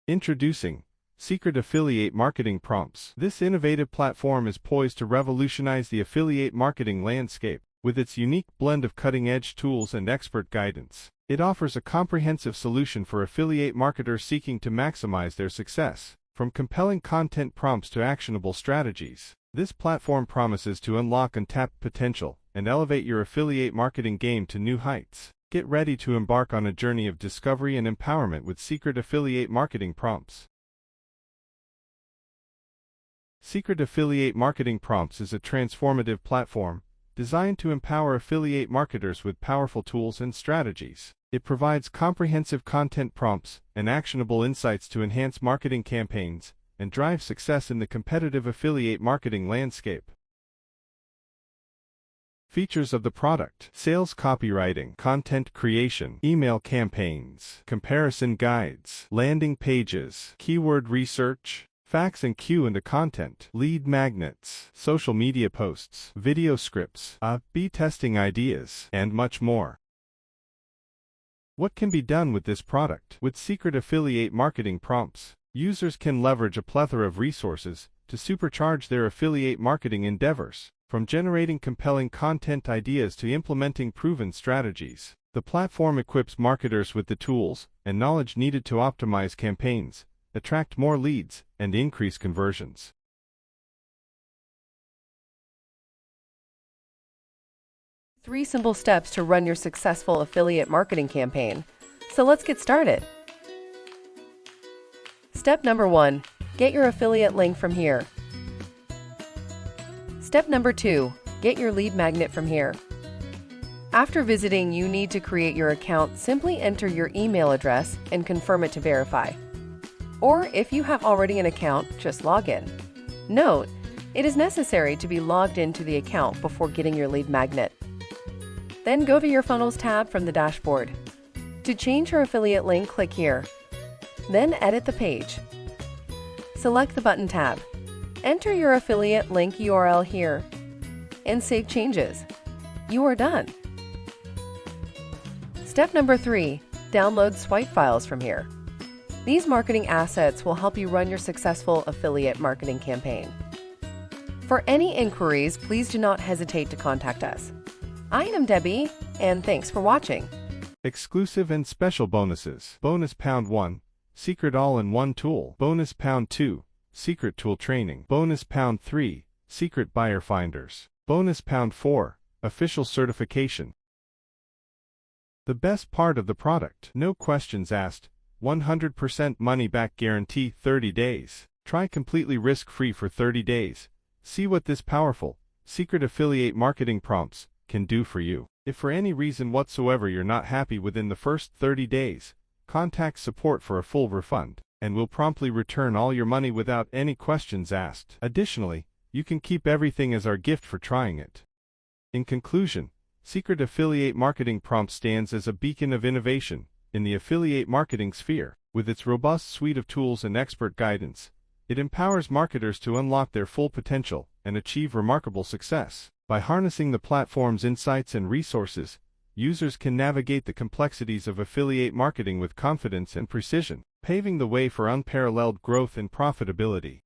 Introducing Secret Affiliate Marketing Prompts. This innovative platform is poised to revolutionize the affiliate marketing landscape. With its unique blend of cutting-edge tools and expert guidance, it offers a comprehensive solution for affiliate marketers seeking to maximize their success. From compelling content prompts to actionable strategies, this platform promises to unlock untapped potential and elevate your affiliate marketing game to new heights. Get ready to embark on a journey of discovery and empowerment with Secret Affiliate Marketing Prompts. Secret Affiliate Marketing Prompts is a transformative platform designed to empower affiliate marketers with powerful tools and strategies. It provides comprehensive content prompts and actionable insights to enhance marketing campaigns and drive success in the competitive affiliate marketing landscape. Features of the product: sales copywriting, content creation, email campaigns, comparison guides, landing pages, keyword research, facts and Q&A content, lead magnets, social media posts, video scripts, A/B testing ideas, and much more. What can be done with this product? With Secret Affiliate Marketing Prompts, users can leverage a plethora of resources to supercharge their affiliate marketing endeavors. From generating compelling content ideas to implementing proven strategies, the platform equips marketers with the tools and knowledge needed to optimize campaigns, attract more leads, and increase conversions. Three simple steps to run your successful affiliate marketing campaign. So let's get started. Step number 1. Get your affiliate link from here. Step number 2. Get your lead magnet from here. After visiting, you need to create your account. Simply enter your email address and confirm it to verify. Or if you have already an account, just log in. Note, it is necessary to be logged into the account before getting your lead magnet. Then go to your Funnels tab from the dashboard. To change your affiliate link, click here. Then edit the page. Select the Button tab. Enter your affiliate link URL here and save changes. You are done. Step number 3. Download swipe files from here. These marketing assets will help you run your successful affiliate marketing campaign. For any inquiries, please do not hesitate to contact us. I am Debbie, and thanks for watching. Exclusive and special bonuses. Bonus Pound 1, Secret All-in-One Tool. Bonus Pound 2, Secret Tool Training. Bonus Pound 3, Secret Buyer Finders. Bonus Pound 4, Official Certification. The best part of the product: no questions asked, 100% money-back guarantee, 30 days. Try completely risk-free for 30 days. See what this powerful, secret affiliate marketing prompts can do for you. If for any reason whatsoever you're not happy within the first 30 days, contact support for a full refund, and we'll promptly return all your money without any questions asked. Additionally, you can keep everything as our gift for trying it. In conclusion, Secret Affiliate Marketing Prompt stands as a beacon of innovation in the affiliate marketing sphere. With its robust suite of tools and expert guidance, it empowers marketers to unlock their full potential and achieve remarkable success. By harnessing the platform's insights and resources, users can navigate the complexities of affiliate marketing with confidence and precision, paving the way for unparalleled growth and profitability.